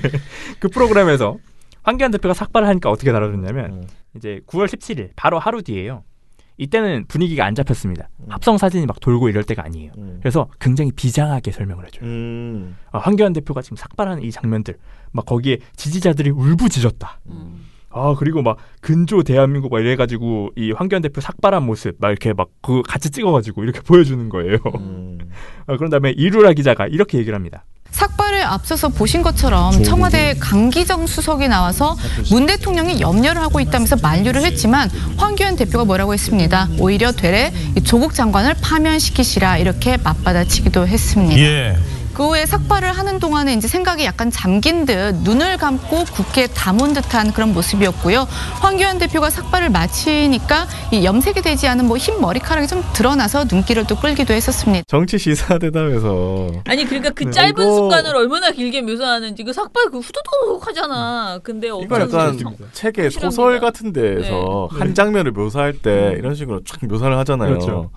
네. 그 프로그램에서 황교안 대표가 삭발을 하니까 어떻게 다뤄줬냐면 이제 9월 17일 바로 하루 뒤에요. 이때는 분위기가 안 잡혔습니다. 합성 사진이 막 돌고 이럴 때가 아니에요. 그래서 굉장히 비장하게 설명을 해줘요. 황교안 대표가 지금 삭발하는 이 장면들, 막 거기에 지지자들이 울부짖었다. 그리고 막 근조 대한민국 막 이래가지고 이 황교안 대표 삭발한 모습 막 이렇게 막 그거 같이 찍어가지고 이렇게 보여주는 거예요. 그런 다음에 이루라 기자가 이렇게 얘기를 합니다. 삭발을 앞서서 보신 것처럼 청와대 강기정 수석이 나와서 문 대통령이 염려를 하고 있다면서 만류를 했지만 황교안 대표가 뭐라고 했습니다. 오히려 되레 조국 장관을 파면시키시라 이렇게 맞받아치기도 했습니다. 예. 그 후에 삭발을 하는 동안에 이제 생각이 약간 잠긴 듯 눈을 감고 굳게 담은 듯한 그런 모습이었고요. 황교안 대표가 삭발을 마치니까 이 염색이 되지 않은 흰 머리카락이 좀 드러나서 눈길을 또 끌기도 했었습니다. 정치 시사 대담에서 아니 그러니까 그 짧은 순간을 얼마나 길게 묘사하는지 그 삭발 그 후두둑 하잖아. 근데 이거 약간 책의 소설 같은 데에서 한 장면을 묘사할 때 이런 식으로 쫙 묘사를 하잖아요. 그렇죠.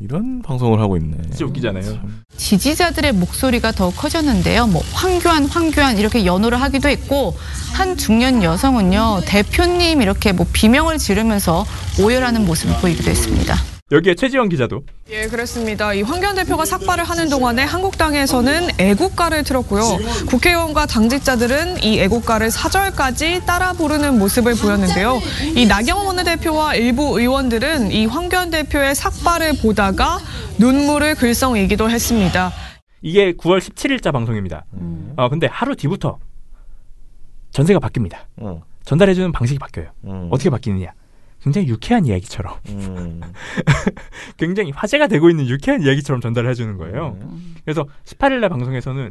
이런 방송을 하고 있네. 진짜 웃기잖아요. 지지자들의 목소리가 더욱 커졌는데요. 황교안 이렇게 연호를 하기도 했고 한 중년 여성은요. 대표님 이렇게 비명을 지르면서 오열하는 모습을 보이기도 했습니다. 여기에 최지원 기자도. 예, 그렇습니다. 이 황교안 대표가 삭발을 하는 동안에 한국당에서는 애국가를 틀었고요. 국회의원과 당직자들은 이 애국가를 사절까지 따라 부르는 모습을 보였는데요. 이 나경원 원내대표와 일부 의원들은 이 황교안 대표의 삭발을 보다가 눈물을 글썽이기도 했습니다. 이게 9월 17일자 방송입니다. 근데 하루 뒤부터 전세가 바뀝니다. 전달해주는 방식이 바뀌어요. 어떻게 바뀌느냐. 굉장히 유쾌한 이야기처럼 굉장히 화제가 되고 있는 유쾌한 이야기처럼 전달을 해주는 거예요. 그래서 18일날 방송에서는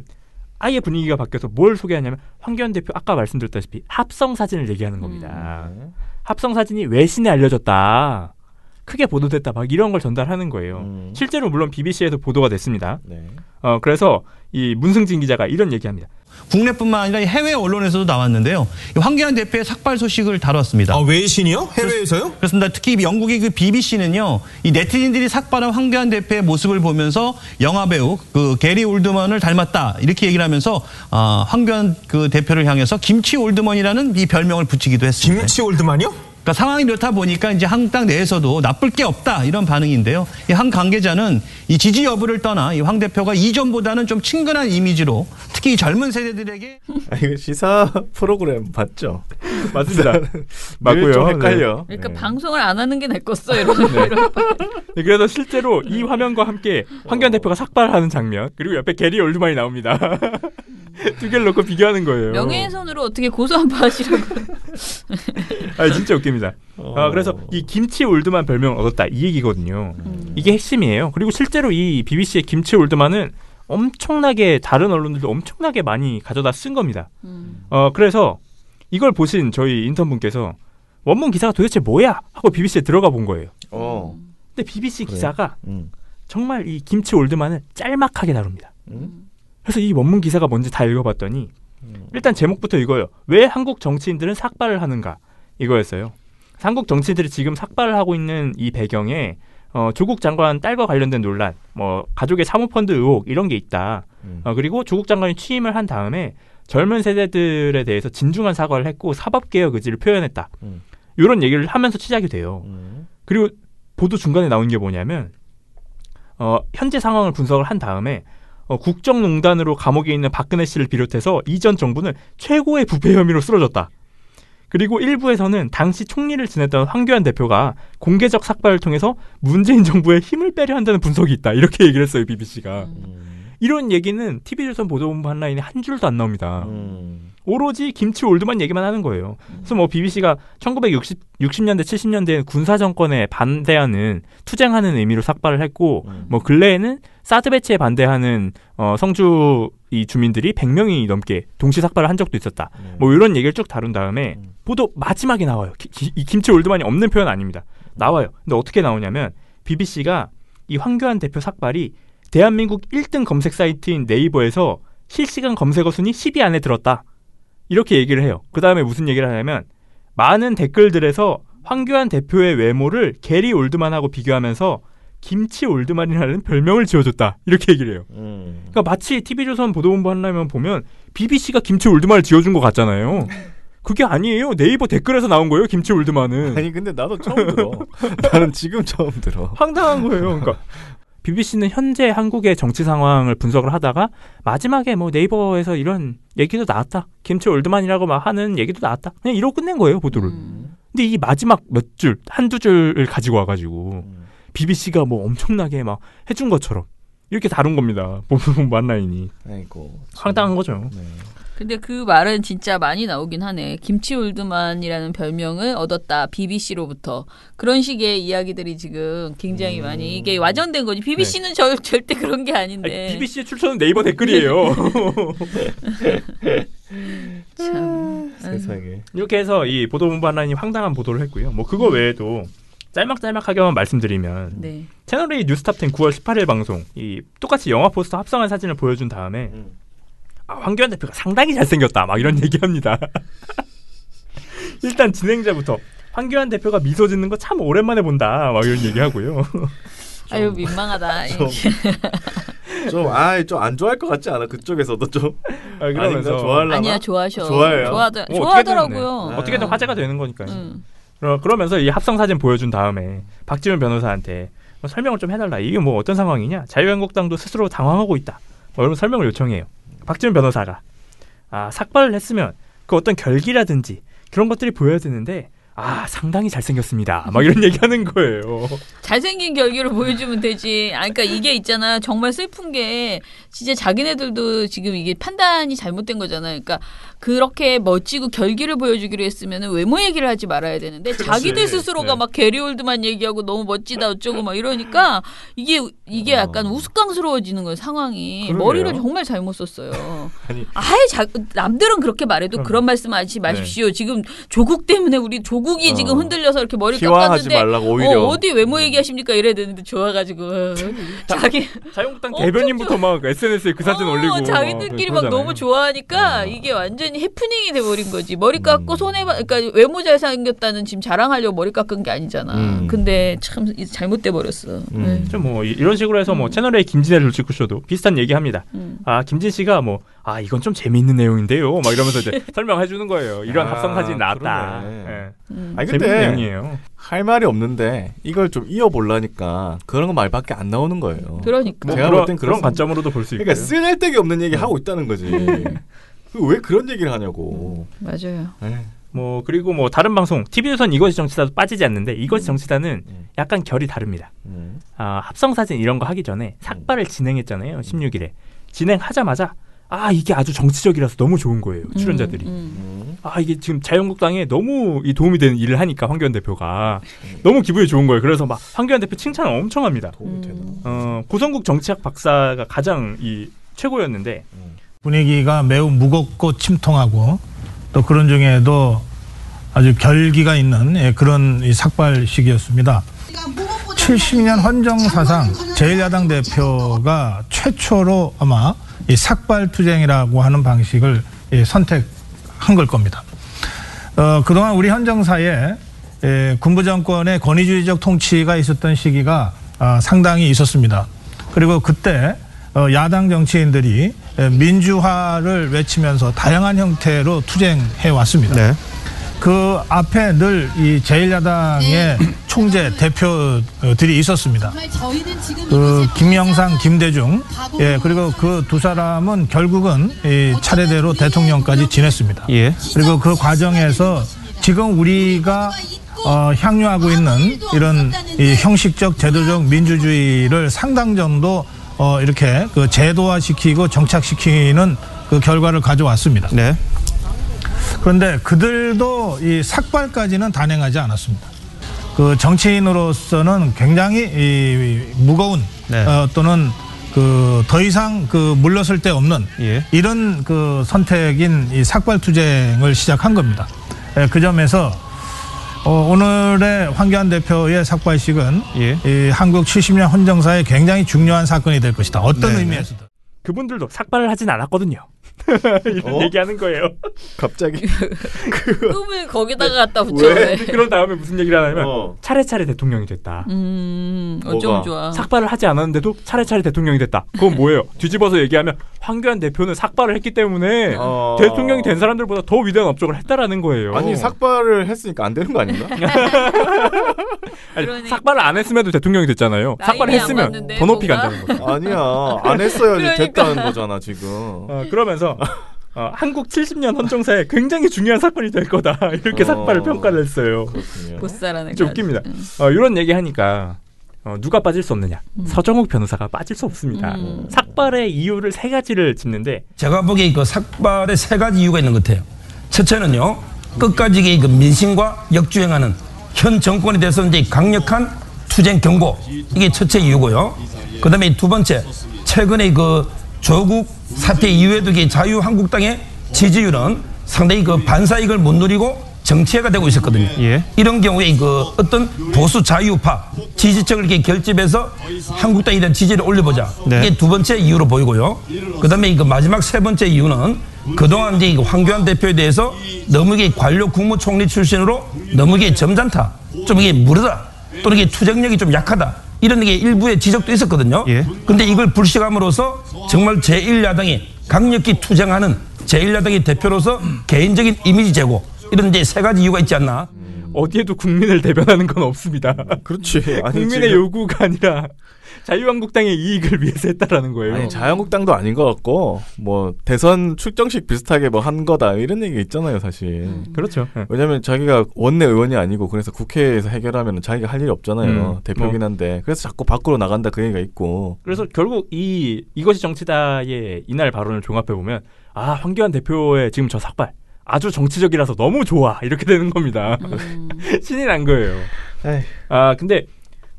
아예 분위기가 바뀌어서 뭘 소개하냐면 황교안 대표 아까 말씀드렸다시피 합성 사진을 얘기하는 겁니다. 합성 사진이 외신에 알려졌다. 크게 보도됐다. 막 이런 걸 전달하는 거예요. 실제로 물론 BBC에서 보도가 됐습니다. 네. 그래서 이 문승진 기자가 이런 얘기합니다. 국내뿐만 아니라 해외 언론에서도 나왔는데요. 황교안 대표의 삭발 소식을 다뤘습니다. 외신이요? 해외에서요? 그렇습니다. 특히 영국의 그 BBC는요. 이 네티즌들이 삭발한 황교안 대표의 모습을 보면서 영화배우 그 게리 올드먼을 닮았다. 이렇게 얘기를 하면서 황교안 그 대표를 향해서 김치 올드먼이라는 이 별명을 붙이기도 했습니다. 김치 올드만이요? 그러니까 상황이 이렇다 보니까 이제 한국당 내에서도 나쁠 게 없다 이런 반응인데요. 이 한 관계자는 이 지지 여부를 떠나 이 황 대표가 이전보다는 좀 친근한 이미지로 특히 젊은 세대들에게 이거 시사 프로그램 맞죠? 맞습니다. 맞고요. 좀 헷갈려. 그러니까 방송을 안 하는 게 낫겠어 이런. 네, 그래서 실제로 이 화면과 함께 황교안 대표가 삭발하는 장면 그리고 옆에 게리 올드만이 나옵니다. 두 개를 놓고 비교하는 거예요. 명예훼손으로 어떻게 고소 한번 하시라고. 진짜 웃깁니다. 그래서 이 김치 올드만 별명을 얻었다 이 얘기거든요. 이게 핵심이에요. 그리고 실제로 이 BBC의 김치 올드만은 엄청나게 다른 언론들도 엄청나게 많이 가져다 쓴 겁니다. 그래서 이걸 보신 저희 인턴분께서 원문 기사가 도대체 뭐야? 하고 BBC에 들어가 본 거예요. 근데 BBC 기사가 정말 이 김치 올드만을 짤막하게 다룹니다. 그래서 이 원문 기사가 뭔지 다 읽어봤더니 일단 제목부터 이거예요. 왜 한국 정치인들은 삭발을 하는가? 이거였어요. 한국 정치인들이 지금 삭발을 하고 있는 이 배경에 조국 장관 딸과 관련된 논란, 가족의 사모펀드 의혹 이런 게 있다. 그리고 조국 장관이 취임을 한 다음에 젊은 세대들에 대해서 진중한 사과를 했고 사법개혁 의지를 표현했다. 이런 얘기를 하면서 시작이 돼요. 그리고 보도 중간에 나온 게 뭐냐면 현재 상황을 분석을 한 다음에 국정농단으로 감옥에 있는 박근혜 씨를 비롯해서 이전 정부는 최고의 부패 혐의로 쓰러졌다. 그리고 일부에서는 당시 총리를 지냈던 황교안 대표가 공개적 삭발을 통해서 문재인 정부에 힘을 빼려 한다는 분석이 있다. 이렇게 얘기를 했어요, BBC가. 이런 얘기는 TV조선 보도본부 한라인에 한 줄도 안 나옵니다. 오로지 김치 올드만 얘기만 하는 거예요. 그래서 뭐 BBC가 1960년대 70년대 군사 정권에 반대하는 투쟁하는 의미로 삭발을 했고 뭐 근래에는 사드 배치에 반대하는 성주 이 주민들이 100명이 넘게 동시 삭발을 한 적도 있었다. 뭐 이런 얘기를 쭉 다룬 다음에 보도 마지막에 나와요. 이 김치 올드만이 없는 표현 아닙니다. 나와요. 근데 어떻게 나오냐면 BBC가 이 황교안 대표 삭발이 대한민국 1등 검색 사이트인 네이버에서 실시간 검색어 순위 10위 안에 들었다. 이렇게 얘기를 해요. 그 다음에 무슨 얘기를 하냐면 많은 댓글들에서 황교안 대표의 외모를 게리 올드만하고 비교하면서 김치 올드만이라는 별명을 지어줬다. 이렇게 얘기를 해요. 그러니까 마치 TV조선 보도본부 하려면 보면 BBC가 김치 올드만을 지어준 것 같잖아요. 그게 아니에요. 네이버 댓글에서 나온 거예요. 김치 올드만은. 아니 근데 나도 처음 들어. 나는 지금 처음 들어. 황당한 거예요. 그러니까 BBC는 현재 한국의 정치 상황을 분석을 하다가 마지막에 뭐 네이버에서 이런 얘기도 나왔다. 김치 올드만이라고 막 하는 얘기도 나왔다. 그냥 이러고 끝낸 거예요, 보도를. 근데 이 마지막 몇 줄, 한두 줄을 가지고 와가지고 BBC가 뭐 엄청나게 막 해준 것처럼 이렇게 다룬 겁니다. 보도본부 한라인이. 아이고. 황당한 거죠. 네. 근데 그 말은 진짜 많이 나오긴 하네. 김치 올드만이라는 별명을 얻었다. BBC로부터. 그런 식의 이야기들이 지금 굉장히 많이 이게 와전된 거지. BBC는 네. 절대 그런 게 아닌데. 아니, BBC의 출처는 네이버 댓글이에요. 참. 세상에. 이렇게 해서 이 보도본부 한라인이 황당한 보도를 했고요. 뭐 그거 외에도 짤막짤막하게만 말씀드리면 네. 채널A 뉴스탑10 9월 18일 방송 이 똑같이 영화 포스터 합성한 사진을 보여준 다음에 황교안 대표가 상당히 잘생겼다 막 이런 얘기합니다. 일단 진행자부터 황교안 대표가 미소 짓는 거 참 오랜만에 본다 막 이런 얘기하고요. 아유 민망하다. 좀 안 좋아할 것 같지 않아? 그쪽에서도 좀. 그러면서 좋아하려나? 아니야 좋아하셔. 좋아해요. 좋아하더라고요. 어떻게든 화제가 되는 거니까요. 그러면서 이 합성 사진 보여준 다음에 박지원 변호사한테 설명을 좀 해달라. 이게 뭐 어떤 상황이냐? 자유한국당도 스스로 당황하고 있다. 뭐 이런 설명을 요청해요. 박지원 변호사가 삭발을 했으면 그 어떤 결기라든지 그런 것들이 보여야 되는데 상당히 잘생겼습니다. 막 이런 얘기하는 거예요. 잘생긴 결기를 보여주면 되지. 그러니까 이게 있잖아. 정말 슬픈 게 진짜 자기네들도 지금 이게 판단이 잘못된 거잖아요. 그러니까 그렇게 멋지고 결기를 보여주기로 했으면 외모 얘기를 하지 말아야 되는데 그렇지. 자기들 스스로가 막 게리 올드만 얘기하고 너무 멋지다 어쩌고 막 이러니까 이게 약간 우스꽝스러워지는 거예요. 상황이. 그러게요. 머리를 정말 잘못 썼어요. 아니. 남들은 그렇게 말해도 그런 말씀 하지 마십시오. 지금 조국 때문에 우리 조국이 지금 흔들려서 이렇게 머리를 희화하지 깎았는데 말라고 오히려. 어디 외모 얘기하십니까 이래야 되는데 좋아가지고 자유한국당 대변인부터 막 SNS에 그 사진 올리고 자기들끼리 막 너무 좋아하니까 이게 완전히 해프닝이 돼버린 거지. 머리 깎고 그러니까 외모 잘생겼다는 지금 자랑하려고 머리 깎은 게 아니잖아. 근데 참 잘못돼 버렸어. 좀 뭐 이런 식으로 해서 뭐 채널A 김진애 돌직구쇼도 비슷한 얘기합니다. 김진 씨가 이건 좀 재미있는 내용인데요. 막 이러면서 이제 설명해 주는 거예요. 이런 합성 사진 나왔다. 아니 재밌는 근데 내용이에요. 할 말이 없는데 이걸 좀 이어보려니까 그런 거 말밖에 안 나오는 거예요. 그러니까. 제가 볼 땐 그런 관점으로도 볼 수 있고. 그러니까 쓸데기 없는 얘기 하고 있다는 거지. 왜 그런 얘기를 하냐고. 맞아요. 그리고 다른 방송 TV조선 이것이 정치다도 빠지지 않는데 이것이 정치다는 약간 결이 다릅니다. 합성 사진 이런 거 하기 전에 삭발을 진행했잖아요. 16일에 진행하자마자 이게 아주 정치적이라서 너무 좋은 거예요. 출연자들이. 이게 지금 자유한국당에 너무 이 도움이 되는 일을 하니까 황교안 대표가 너무 기분이 좋은 거예요. 그래서 막 황교안 대표 칭찬을 엄청 합니다. 고성국 정치학 박사가 가장 최고였는데 분위기가 매우 무겁고 침통하고 또 그런 중에도 아주 결기가 있는 그런 삭발식이었습니다. 70년 헌정사상 제1야당 대표가 최초로 아마 이 삭발투쟁이라고 하는 방식을 선택한 걸 겁니다. 그동안 우리 헌정사에 군부 정권의 권위주의적 통치가 있었던 시기가 상당히 있었습니다. 그리고 그때 야당 정치인들이 민주화를 외치면서 다양한 형태로 투쟁해 왔습니다. 네. 그 앞에 늘 이 제1야당의 총재 대표들이 있었습니다. 김영삼, 김대중, 그리고 그 두 사람은 결국은 차례대로 대통령까지 지냈습니다. 그리고 그 과정에서 지금 우리가 향유하고 있는 이런 이 형식적 제도적 민주주의를 상당 정도 이렇게 그 제도화시키고 정착시키는 그 결과를 가져왔습니다. 네. 그런데 그들도 이 삭발까지는 단행하지 않았습니다. 그 정치인으로서는 굉장히 무거운 또는 그 더 이상 그 물러설 데 없는 이런 그 선택인 이 삭발 투쟁을 시작한 겁니다. 그 점에서 오늘의 황교안 대표의 삭발식은 이 한국 70년 헌정사에 굉장히 중요한 사건이 될 것이다. 어떤 의미에서든. 그분들도 삭발을 하진 않았거든요. 이런 얘기하는 거예요. 갑자기 왜 거기다가 갖다 붙여? 그런 다음에 무슨 얘기를 하냐면 차례차례 대통령이 됐다. 어쩜 좋아. 삭발을 하지 않았는데도 차례차례 대통령이 됐다. 그건 뭐예요? 뒤집어서 얘기하면 황교안 대표는 삭발을 했기 때문에 대통령이 된 사람들보다 더 위대한 업적을 했다라는 거예요. 아니 삭발을 했으니까 안 되는 거 아닌가? 아니, 삭발을 안 했음에도 대통령이 됐잖아요. 삭발을 했으면 더 높이 간다는 거죠. 아니야. 안 했어야지 됐다는 거잖아 지금. 그러면서 한국 70년 헌정사에 굉장히 중요한 사건이 될 거다. 이렇게 삭발을 평가를 했어요. 보스라는 좀 웃깁니다. 이런 얘기 하니까 누가 빠질 수 없느냐. 서정욱 변호사가 빠질 수 없습니다. 삭발의 이유를 3가지를 짚는데 제가 보기에 그 삭발의 3가지 이유가 있는 것 같아요. 첫째는요. 끝까지 그 민심과 역주행하는 현 정권에 대해서 이제 강력한 투쟁 경고. 이게 첫째 이유고요. 그다음에 2번째. 최근에 그 조국 사태 이후에도 자유한국당의 지지율은 상당히 그 반사익을 못 누리고 정체가 되고 있었거든요. 이런 경우에 그 어떤 보수 자유파 지지층을 이렇게 결집해서 한국당에 대한 지지를 올려보자. 이게 2번째 이유로 보이고요. 그다음에 그 마지막 3번째 이유는 그동안 이제 황교안 대표에 대해서 너무 이게 관료 국무총리 출신으로 너무 이게 점잖다, 좀 이게 무르다, 또는 이게 투쟁력이 좀 약하다. 이런 게 일부의 지적도 있었거든요. 근데 이걸 불식함으로써 정말 제1야당이 강력히 투쟁하는 제1야당의 대표로서 개인적인 이미지 제고, 이런 이제 3가지 이유가 있지 않나. 어디에도 국민을 대변하는 건 없습니다. 그렇지. 아니, 국민의 요구가 아니라 자유한국당의 이익을 위해서 했다라는 거예요. 아니, 자유한국당도 아닌 것 같고 뭐 대선 출정식 비슷하게 뭐 한 거다 이런 얘기 있잖아요, 사실. 그렇죠. 왜냐하면 자기가 원내 의원이 아니고 그래서 국회에서 해결하면 자기가 할 일이 없잖아요. 대표긴 한데 그래서 자꾸 밖으로 나간다 그 얘기가 있고. 그래서 결국 이것이 정치다의 이날 발언을 종합해 보면 황교안 대표의 지금 저 삭발 아주 정치적이라서 너무 좋아 이렇게 되는 겁니다. 신이 난 거예요. 근데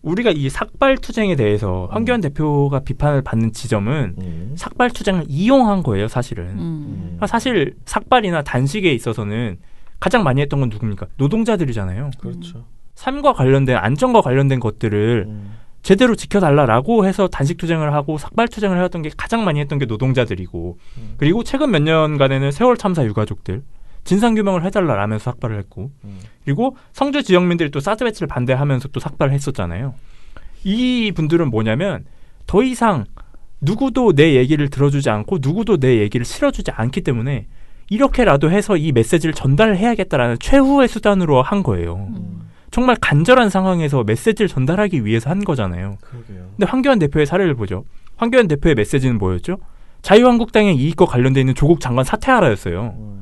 우리가 이 삭발 투쟁에 대해서 황교안 대표가 비판을 받는 지점은 삭발 투쟁을 이용한 거예요, 사실은. 사실 삭발이나 단식에 있어서는 가장 많이 했던 건 누굽니까? 노동자들이잖아요. 그렇죠. 삶과 관련된, 안전과 관련된 것들을 제대로 지켜달라라고 해서 단식 투쟁을 하고 삭발 투쟁을 해왔던 게 가장 많이 했던 게 노동자들이고, 그리고 최근 몇 년간에는 세월 참사 유가족들 진상규명을 해달라라면서 삭발을 했고, 그리고 성주 지역민들이 또 사드 배치를 반대하면서 또 삭발을 했었잖아요. 이 분들은 뭐냐면 더 이상 누구도 내 얘기를 들어주지 않고 누구도 내 얘기를 실어주지 않기 때문에 이렇게라도 해서 이 메시지를 전달해야겠다라는 최후의 수단으로 한 거예요. 정말 간절한 상황에서 메시지를 전달하기 위해서 한 거잖아요. 그러게요. 근데 황교안 대표의 사례를 보죠. 황교안 대표의 메시지는 뭐였죠? 자유한국당의 이익과 관련돼 있는 조국 장관 사퇴하라였어요.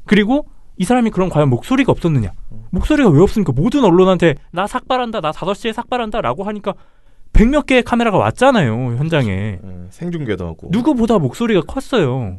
그리고 이 사람이 그럼 과연 목소리가 없었느냐? 목소리가 왜 없습니까? 모든 언론한테 나 삭발한다, 나 5시에 삭발한다 라고 하니까 100몇 개의 카메라가 왔잖아요, 현장에. 생중계도 하고. 누구보다 목소리가 컸어요.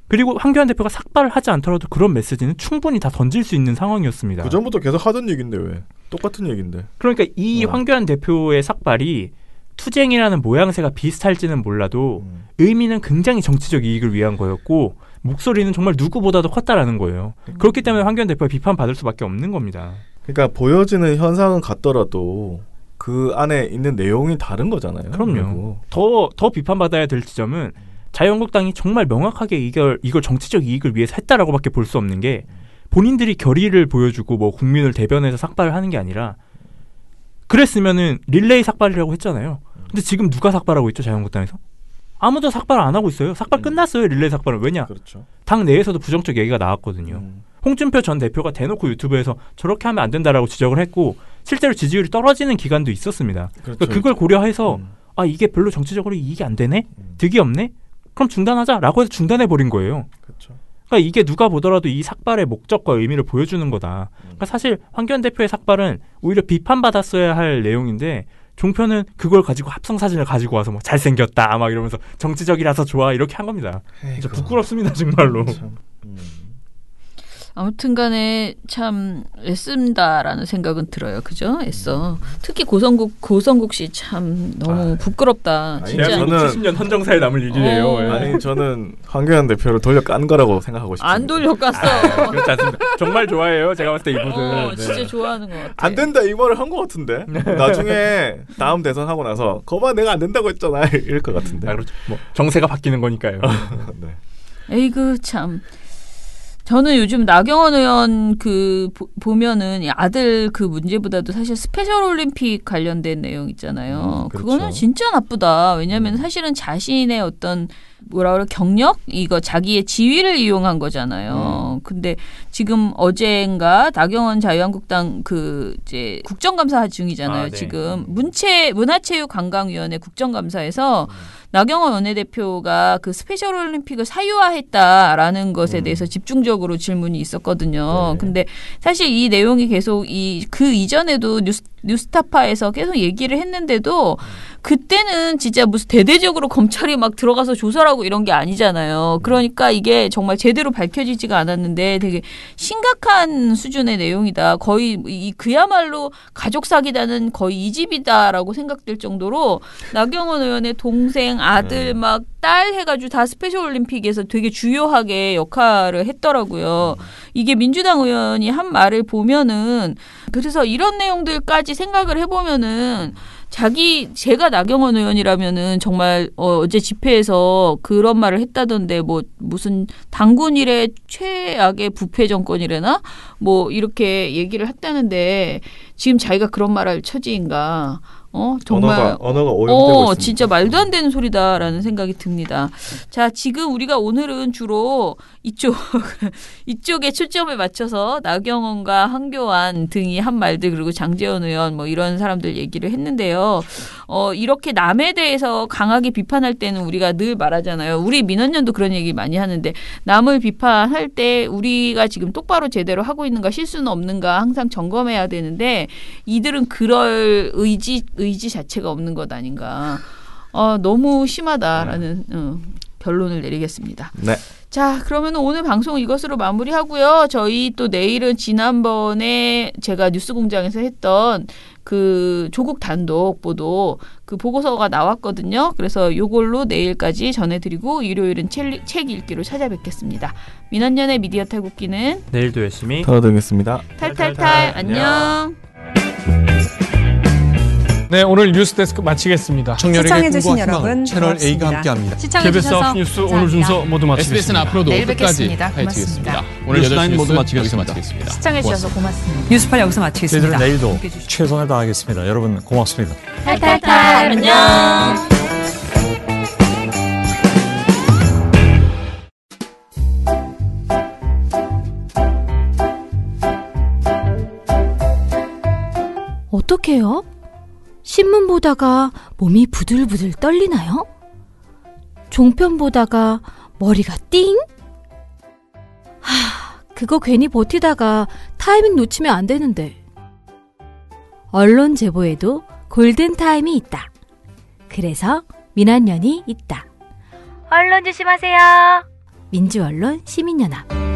그리고 황교안 대표가 삭발을 하지 않더라도 그런 메시지는 충분히 다 던질 수 있는 상황이었습니다. 그 전부터 계속 하던 얘기인데 왜? 똑같은 얘기인데. 그러니까 이 황교안 대표의 삭발이 투쟁이라는 모양새가 비슷할지는 몰라도 의미는 굉장히 정치적 이익을 위한 거였고 목소리는 정말 누구보다도 컸다라는 거예요. 그렇기 때문에 황교안 대표가 비판받을 수밖에 없는 겁니다. 그러니까 보여지는 현상은 같더라도 그 안에 있는 내용이 다른 거잖아요. 그럼요. 더 비판받아야 될 지점은 자유한국당이 정말 명확하게 이걸 정치적 이익을 위해서 했다라고밖에 볼 수 없는 게, 본인들이 결의를 보여주고 뭐 국민을 대변해서 삭발을 하는 게 아니라, 그랬으면은 릴레이 삭발이라고 했잖아요. 근데 지금 누가 삭발하고 있죠, 자유한국당에서? 아무도 삭발 안 하고 있어요. 삭발 끝났어요, 릴레이 삭발은. 왜냐? 그렇죠. 당 내에서도 부정적 얘기가 나왔거든요. 홍준표 전 대표가 대놓고 유튜브에서 저렇게 하면 안 된다라고 지적을 했고 실제로 지지율이 떨어지는 기간도 있었습니다. 그렇죠. 그러니까 그걸 고려해서 이게 별로 정치적으로 이익이 안 되네? 득이 없네? 그럼 중단하자라고 해서 중단해버린 거예요. 그렇죠. 그러니까 이게 누가 보더라도 이 삭발의 목적과 의미를 보여주는 거다. 그러니까 사실 황교안 대표의 삭발은 오히려 비판받았어야 할 내용인데 종편은 그걸 가지고 합성사진을 가지고 와서 뭐 잘생겼다 막 이러면서 정치적이라서 좋아 이렇게 한 겁니다. 진짜 부끄럽습니다, 정말로. 아무튼간에 참 애쓴다라는 생각은 들어요. 그죠? 애써. 특히 고성국 씨 참 너무 부끄럽다. 아니, 진짜. 저는 70년 헌정사에 남을 일이래요. 아니 저는 황교안 대표를 돌려 깐 거라고 생각하고 싶습니다. 안 돌려 깠어. 그렇지 않습니다. 정말 좋아해요. 제가 봤을 때 이분은. 진짜 좋아하는 것 같아. 안 된다 이 말을 한 것 같은데. 나중에 다음 대선 하고 나서 거봐 내가 안 된다고 했잖아 이럴 것 같은데. 그렇죠. 뭐 정세가 바뀌는 거니까요. 네. 에이그 참. 저는 요즘 나경원 의원 보면은 아들 그 문제보다도 사실 스페셜 올림픽 관련된 내용 있잖아요. 그렇죠. 그거는 진짜 나쁘다. 왜냐하면 사실은 자신의 어떤 경력? 이거 자기의 지위를 이용한 거잖아요. 근데 지금 어젠가 나경원 자유한국당 이제 국정감사 중이잖아요. 네. 지금 문화체육관광위원회 국정감사에서 나경원 원내대표가 그 스페셜 올림픽을 사유화했다라는 것에 대해서 집중적으로 질문이 있었거든요. 네. 근데 사실 이 내용이 계속 그 이전에도 뉴스타파에서 계속 얘기를 했는데도 그때는 진짜 무슨 대대적으로 검찰이 막 들어가서 조사를 하고 이런 게 아니잖아요. 그러니까 이게 정말 제대로 밝혀지지가 않았는데 되게 심각한 수준의 내용이다. 거의 그야말로 가족 사기다는 거의 이 집이다라고 생각될 정도로 나경원 의원의 동생, 아들, 막 딸 해가지고 다 스페셜 올림픽에서 되게 주요하게 역할을 했더라고요. 이게 민주당 의원이 한 말을 보면은 그래서 이런 내용들까지 생각을 해보면은 제가 나경원 의원이라면은 정말 어제 집회에서 그런 말을 했다던데 뭐 무슨 당군 이래 최악의 부패 정권이래나 뭐 이렇게 얘기를 했다는데 지금 자기가 그런 말할 처지인가? 정말 언어가 오염되고 있습니다. 진짜 말도 안 되는 소리다라는 생각이 듭니다. 자, 지금 우리가 오늘은 주로 이쪽에 초점을 맞춰서 나경원과 황교안 등이 한 말들 그리고 장제원 의원 뭐 이런 사람들 얘기를 했는데요. 이렇게 남에 대해서 강하게 비판할 때는 우리가 늘 말하잖아요. 우리 민원연도 그런 얘기 많이 하는데 남을 비판할 때 우리가 지금 똑바로 제대로 하고 있는가 실수는 없는가 항상 점검해야 되는데 이들은 그럴 의지 자체가 없는 것 아닌가. 너무 심하다라는 결론을 내리겠습니다. 네. 자, 그러면 오늘 방송 이것으로 마무리하고요. 저희 또 내일은 지난번에 제가 뉴스공장에서 했던 그 조국 단독 보도 그 보고서가 나왔거든요. 그래서 요걸로 내일까지 전해드리고 일요일은 책 읽기로 찾아뵙겠습니다. 민원연의 미디어 탈곡기는 내일도 열심히 털어드리겠습니다. 탈탈탈 안녕. 네, 오늘 뉴스데스크 마치겠습니다. 시청해주신 여러분 채널 A가 함께합니다. KBS 9시 뉴스 오늘 순서 모두 마치겠습니다. SBS는 앞으로도 내일 끝까지 뵙겠습니다. 파헤치겠습니다. 고맙습니다. 오늘 8시 모두 마치겠습니다. 시청해주셔서 고맙습니다. 뉴스팔 여기서 마치겠습니다. 저희들은 내일도 최선을 다하겠습니다. 여러분 고맙습니다. 탈탈탈 안녕. 어떡해요? 신문 보다가 몸이 부들부들 떨리나요? 종편 보다가 머리가 띵? 그거 괜히 버티다가 타이밍 놓치면 안 되는데. 언론 제보에도 골든타임이 있다. 그래서 민원연이 있다. 언론 조심하세요. 민주언론 시민연합.